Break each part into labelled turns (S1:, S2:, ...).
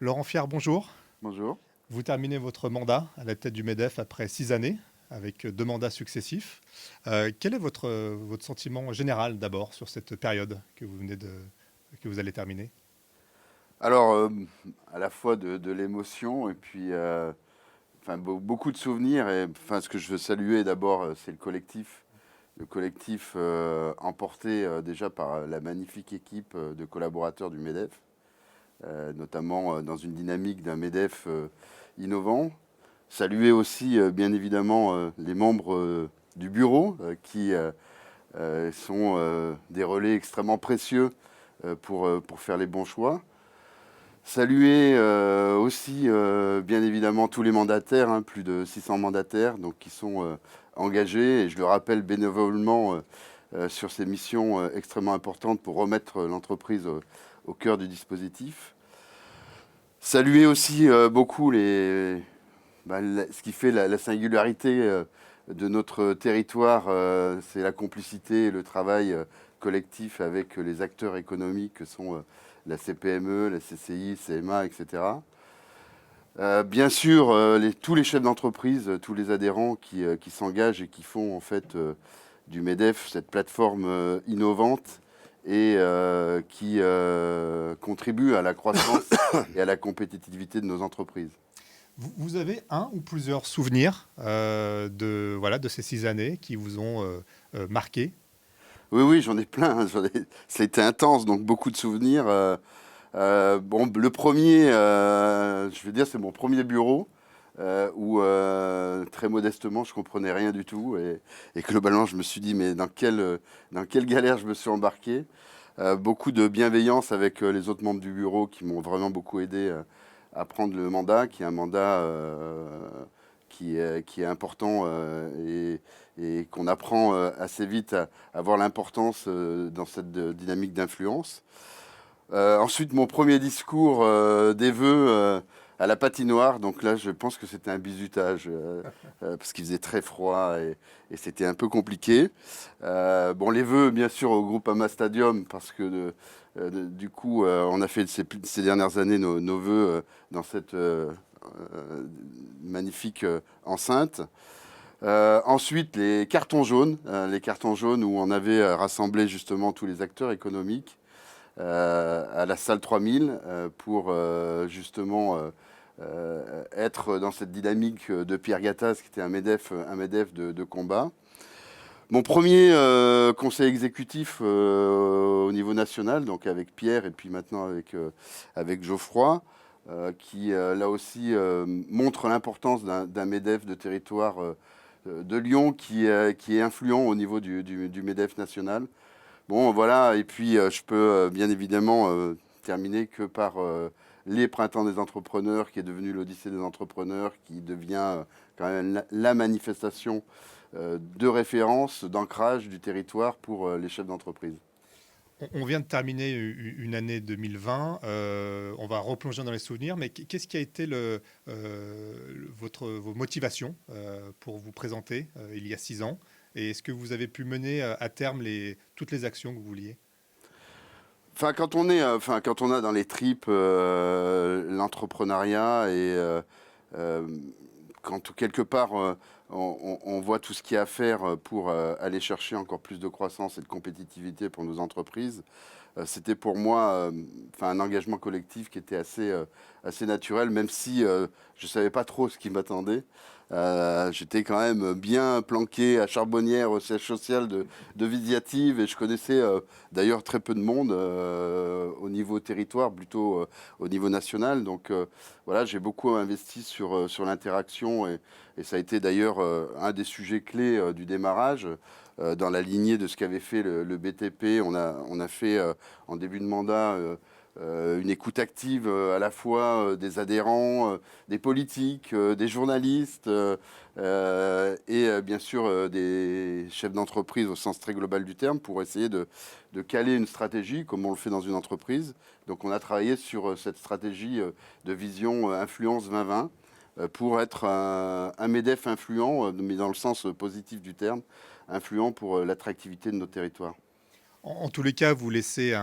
S1: Laurent Fiard, bonjour.
S2: Bonjour.
S1: Vous terminez votre mandat à la tête du MEDEF après 6 années, avec 2 mandats successifs. Quel est votre sentiment général d'abord sur cette période que vous allez terminer?
S2: Alors, à la fois de l'émotion et puis beaucoup de souvenirs. Et enfin, ce que je veux saluer d'abord, c'est le collectif. Le collectif emporté déjà par la magnifique équipe de collaborateurs du MEDEF, notamment dans une dynamique d'un MEDEF innovant. Saluer aussi, bien évidemment, les membres du bureau qui sont des relais extrêmement précieux pour faire les bons choix. Saluer aussi, bien évidemment, tous les mandataires, hein, plus de 600 mandataires donc, qui sont engagés, et je le rappelle bénévolement, sur ces missions extrêmement importantes pour remettre l'entreprise au cœur du dispositif. Saluer aussi beaucoup ce qui fait la singularité de notre territoire, c'est la complicité et le travail collectif avec les acteurs économiques que sont la CPME, la CCI, CMA, etc. Bien sûr, tous les chefs d'entreprise, tous les adhérents qui s'engagent et qui font en fait du MEDEF cette plateforme innovante et qui contribue à la croissance et à la compétitivité de nos entreprises.
S1: Vous avez un ou plusieurs souvenirs de ces 6 années qui vous ont marqué?
S2: Oui, oui, j'en ai plein. Ça a été intense, donc beaucoup de souvenirs. Bon, le premier, je vais dire, c'est mon premier bureau où très modestement, je comprenais rien du tout et globalement, je me suis dit, mais dans quelle galère je me suis embarqué. Beaucoup de bienveillance avec les autres membres du bureau qui m'ont vraiment beaucoup aidé à prendre le mandat, qui est un mandat qui est important et qu'on apprend assez vite à voir l'importance dans cette dynamique d'influence. Ensuite, mon premier discours des vœux à la patinoire. Donc là, je pense que c'était un bizutage parce qu'il faisait très froid et c'était un peu compliqué. Bon, les vœux, bien sûr, au groupe Ama Stadium parce que du coup, on a fait ces dernières années nos vœux dans cette magnifique enceinte. Ensuite, les cartons jaunes où on avait rassemblé justement tous les acteurs économiques à la salle 3000 pour justement être dans cette dynamique de Pierre Gattaz, qui était un MEDEF de combat. Mon premier conseil exécutif au niveau national, donc avec Pierre et puis maintenant avec Geoffroy, qui là aussi montre l'importance d'un MEDEF de territoire de Lyon qui est influent au niveau du MEDEF national. Bon, voilà, et puis je peux bien évidemment terminer que par les Printemps des entrepreneurs, qui est devenu l'Odyssée des entrepreneurs, qui devient quand même la manifestation de référence, d'ancrage du territoire pour les chefs d'entreprise.
S1: On vient de terminer une année 2020. On va replonger dans les souvenirs, mais qu'est-ce qui a été vos motivations pour vous présenter il y a 6 ans? Et est-ce que vous avez pu mener à terme toutes les actions que vous vouliez?
S2: Quand on a dans les tripes l'entrepreneuriat et quand quelque part on voit tout ce qu'il y a à faire pour aller chercher encore plus de croissance et de compétitivité pour nos entreprises, c'était pour moi un engagement collectif qui était assez naturel, même si je ne savais pas trop ce qui m'attendait. J'étais quand même bien planqué à Charbonnières, au siège social de Visiative, et je connaissais d'ailleurs très peu de monde au niveau territoire, plutôt au niveau national. Donc voilà, j'ai beaucoup investi sur l'interaction, et ça a été d'ailleurs un des sujets clés du démarrage. Dans la lignée de ce qu'avait fait le BTP, on a fait en début de mandat une écoute active à la fois des adhérents, des politiques, des journalistes et bien sûr des chefs d'entreprise au sens très global du terme pour essayer de caler une stratégie comme on le fait dans une entreprise. Donc on a travaillé sur cette stratégie de vision influence 2020 pour être un MEDEF influent, mais dans le sens positif du terme, influent pour l'attractivité de nos territoires.
S1: En tous les cas, vous laissez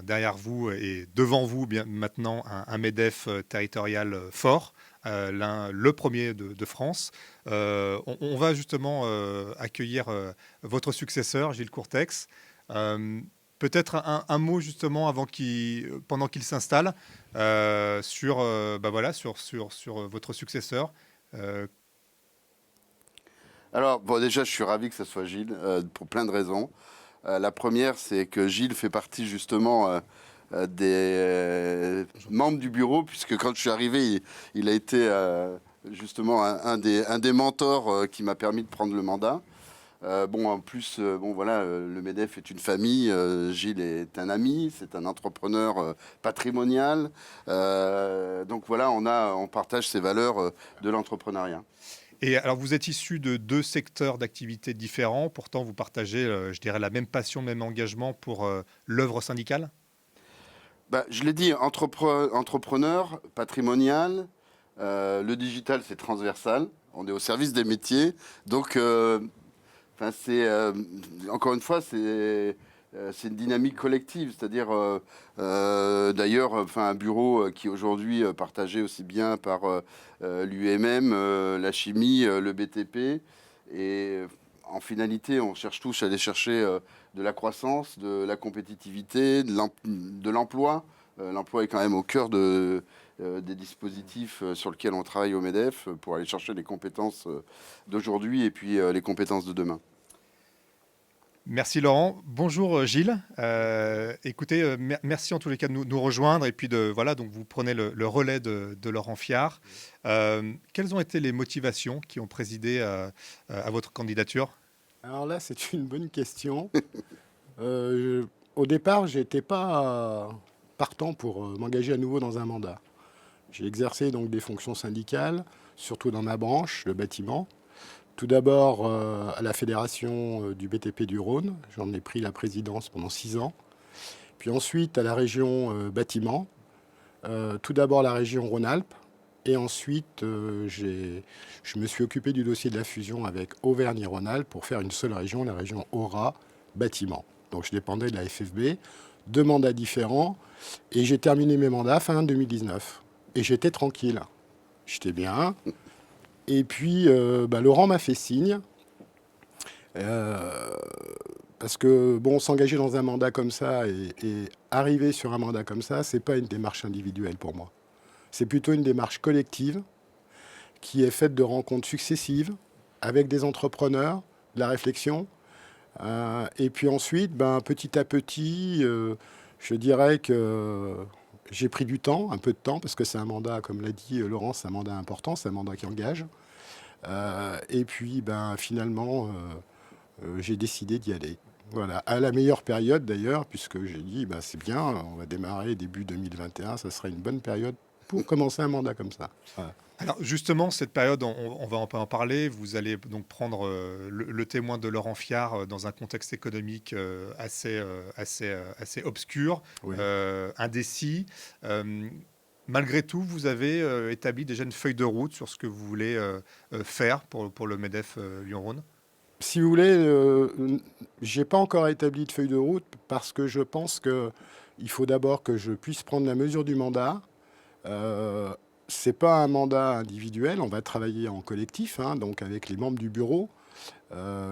S1: derrière vous et devant vous bien maintenant un MEDEF territorial fort, le premier de France. On va justement accueillir votre successeur, Gilles Courtex. Euh, Peut-être un mot justement pendant qu'il s'installe sur, bah voilà, sur votre successeur. Euh,
S2: Alors, bon, déjà, je suis ravi que ce soit Gilles, pour plein de raisons. La première, c'est que Gilles fait partie justement des membres du bureau, puisque quand je suis arrivé, il a été justement un des mentors qui m'a permis de prendre le mandat. Bon, en plus, bon, voilà, le MEDEF est une famille. Gilles est un ami, c'est un entrepreneur patrimonial. Donc voilà, on partage ces valeurs de l'entrepreneuriat.
S1: Et alors, vous êtes issu de deux secteurs d'activité différents, pourtant vous partagez, je dirais, la même passion, le même engagement pour l'œuvre syndicale.
S2: Bah, je l'ai dit, entrepreneur, patrimonial. Le digital, c'est transversal. On est au service des métiers. Donc, enfin, encore une fois, c'est une dynamique collective. C'est-à-dire, d'ailleurs, enfin, un bureau qui aujourd'hui partagé aussi bien par l'UMM, la chimie, le BTP. Et en finalité, on cherche tous à aller chercher de la croissance, de la compétitivité, de l'emploi. L'emploi est quand même au cœur des dispositifs sur lesquels on travaille au MEDEF pour aller chercher les compétences d'aujourd'hui et puis les compétences de demain.
S1: Merci Laurent. Bonjour Gilles. Écoutez, merci en tous les cas de nous rejoindre et puis voilà, donc vous prenez le relais de Laurent Fiard. Quelles ont été les motivations qui ont présidé à votre candidature?
S3: Alors là, c'est une bonne question. Au départ, je n'étais pas partant pour m'engager à nouveau dans un mandat. J'ai exercé donc des fonctions syndicales, surtout dans ma branche, le bâtiment. Tout d'abord à la fédération du BTP du Rhône, j'en ai pris la présidence pendant 6 ans. Puis ensuite à la région bâtiment, tout d'abord la région Rhône-Alpes. Et ensuite, je me suis occupé du dossier de la fusion avec Auvergne-Rhône-Alpes pour faire une seule région, la région Aura bâtiment. Donc je dépendais de la FFB, 2 mandats différents. Et j'ai terminé mes mandats fin 2019. Et j'étais tranquille. J'étais bien. Et puis, Laurent m'a fait signe. euh, Parce que, bon, s'engager dans un mandat comme ça et arriver sur un mandat comme ça, c'est pas une démarche individuelle pour moi. C'est plutôt une démarche collective qui est faite de rencontres successives avec des entrepreneurs, de la réflexion. Et puis ensuite, petit à petit, je dirais que j'ai pris du temps, un peu de temps, parce que c'est un mandat, comme l'a dit Laurent, c'est un mandat important, c'est un mandat qui engage. Et puis, finalement, j'ai décidé d'y aller. Voilà, à la meilleure période d'ailleurs, puisque j'ai dit, c'est bien, on va démarrer début 2021, ça serait une bonne période pour commencer un mandat comme ça. Voilà.
S1: Alors justement, cette période, on va un peu en parler. Vous allez donc prendre le témoin de Laurent Fiard dans un contexte économique assez obscur,
S3: Oui.
S1: indécis. Malgré tout, vous avez établi déjà une feuille de route sur ce que vous voulez faire pour le MEDEF Lyon-Rhône.
S3: Si vous voulez, j'ai pas encore établi de feuille de route parce que je pense que il faut d'abord que je puisse prendre la mesure du mandat. Euh, c'est pas un mandat individuel, on va travailler en collectif, hein, donc avec les membres du bureau.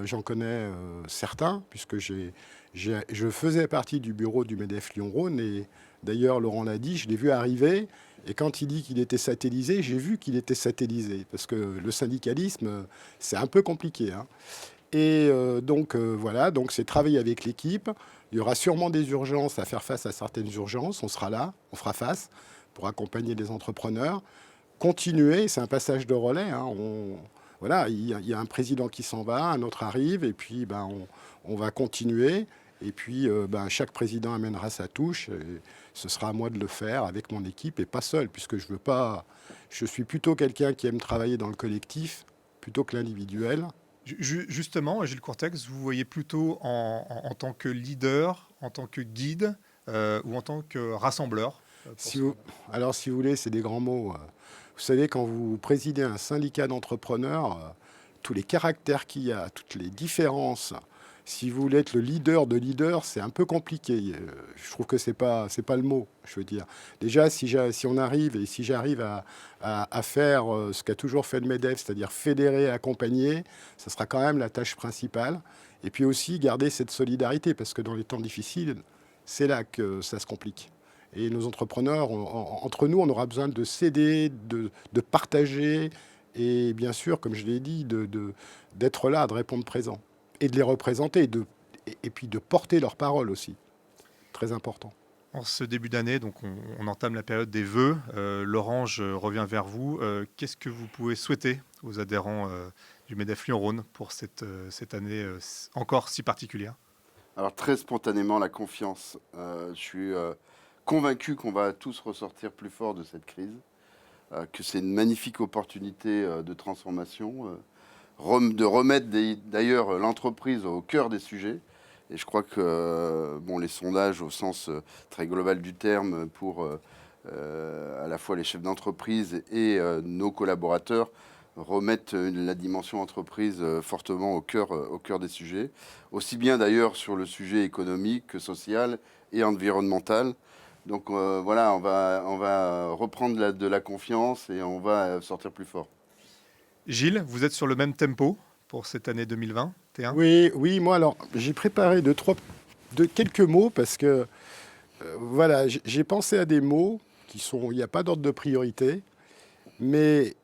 S3: J'en connais certains, puisque je faisais partie du bureau du MEDEF Lyon-Rhône, et d'ailleurs, Laurent l'a dit, je l'ai vu arriver, et quand il dit qu'il était satellisé, j'ai vu qu'il était satellisé, parce que le syndicalisme, c'est un peu compliqué, hein. Et voilà, donc c'est travailler avec l'équipe. Il y aura sûrement des urgences à faire face à certaines urgences, on sera là, on fera face pour accompagner les entrepreneurs. Continuer, c'est un passage de relais, hein, voilà, il y a un président qui s'en va, un autre arrive, et puis on va continuer. Et puis chaque président amènera sa touche. Et ce sera à moi de le faire avec mon équipe et pas seul, puisque je veux pas. Je suis plutôt quelqu'un qui aime travailler dans le collectif plutôt que l'individuel.
S1: Justement, Gilles Courtex, vous voyez plutôt en tant que leader, en tant que guide ou en tant que rassembleur
S3: Si vous, alors, si vous voulez, c'est des grands mots. Vous savez, quand vous présidez un syndicat d'entrepreneurs, tous les caractères qu'il y a, toutes les différences, si vous voulez être le leader de leader, c'est un peu compliqué. Je trouve que c'est pas le mot, je veux dire. Déjà, si on arrive et si j'arrive à faire ce qu'a toujours fait le MEDEF, c'est-à-dire fédérer, accompagner, ça sera quand même la tâche principale. Et puis aussi garder cette solidarité, parce que dans les temps difficiles, c'est là que ça se complique. Et nos entrepreneurs, entre nous, on aura besoin de s'aider, de partager, et bien sûr, comme je l'ai dit, d'être là, de répondre présent, et de les représenter, et puis de porter leur parole aussi. Très important.
S1: En ce début d'année, donc on entame la période des vœux. Laurent, je reviens vers vous. Qu'est-ce que vous pouvez souhaiter aux adhérents du MEDEF Lyon-Rhône pour cette année encore si particulière?
S2: Alors très spontanément, la confiance. Je suis convaincu qu'on va tous ressortir plus fort de cette crise, que c'est une magnifique opportunité de transformation, de remettre d'ailleurs l'entreprise au cœur des sujets. Et je crois que bon, les sondages au sens très global du terme pour à la fois les chefs d'entreprise et nos collaborateurs remettent la dimension entreprise fortement au cœur des sujets, aussi bien d'ailleurs sur le sujet économique que social et environnemental. Donc voilà, on va reprendre de la confiance et on va sortir plus fort.
S1: Gilles, vous êtes sur le même tempo pour cette année 2021?
S3: Oui, oui, moi alors, j'ai préparé quelques mots parce que voilà, j'ai pensé à des mots il n'y a pas d'ordre de priorité, mais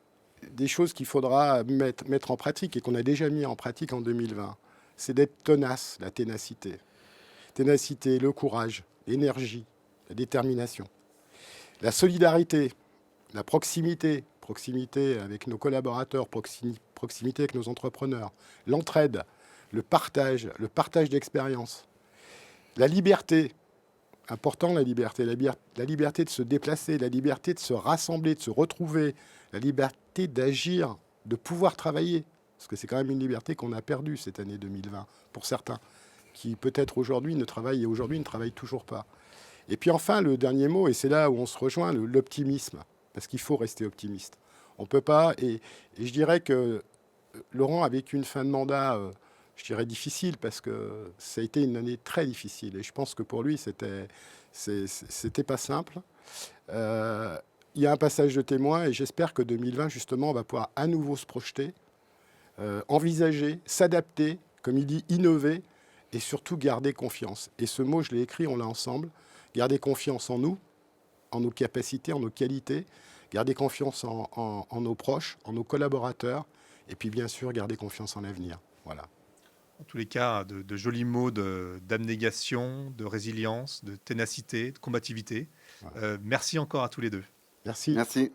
S3: des choses qu'il faudra mettre en pratique et qu'on a déjà mis en pratique en 2020. C'est d'être tenace, la ténacité. Ténacité, le courage, l'énergie, la détermination. La solidarité, la proximité, proximité avec nos collaborateurs, proximité avec nos entrepreneurs. L'entraide, le partage d'expériences. La liberté, important la liberté de se déplacer, la liberté de se rassembler, de se retrouver, la liberté d'agir, de pouvoir travailler. Parce que c'est quand même une liberté qu'on a perdue cette année 2020, pour certains, qui peut-être aujourd'hui ne travaillent toujours pas. Et puis enfin, le dernier mot, et c'est là où on se rejoint, l'optimisme, parce qu'il faut rester optimiste. On peut pas, et je dirais que Laurent a vécu une fin de mandat, je dirais difficile, parce que ça a été une année très difficile, et je pense que pour lui, c'était pas simple. Il y a un passage de témoin, et j'espère que 2020, justement, on va pouvoir à nouveau se projeter, envisager, s'adapter, comme il dit, innover, et surtout garder confiance. Et ce mot, je l'ai écrit, on l'a ensemble. Garder confiance en nous, en nos capacités, en nos qualités. Garder confiance en nos proches, en nos collaborateurs. Et puis, bien sûr, garder confiance en l'avenir. Voilà.
S1: En tous les cas, de jolis mots d'abnégation, de résilience, de ténacité, de combativité.
S3: Voilà.
S1: Merci encore à tous les deux.
S3: Merci.
S2: Merci.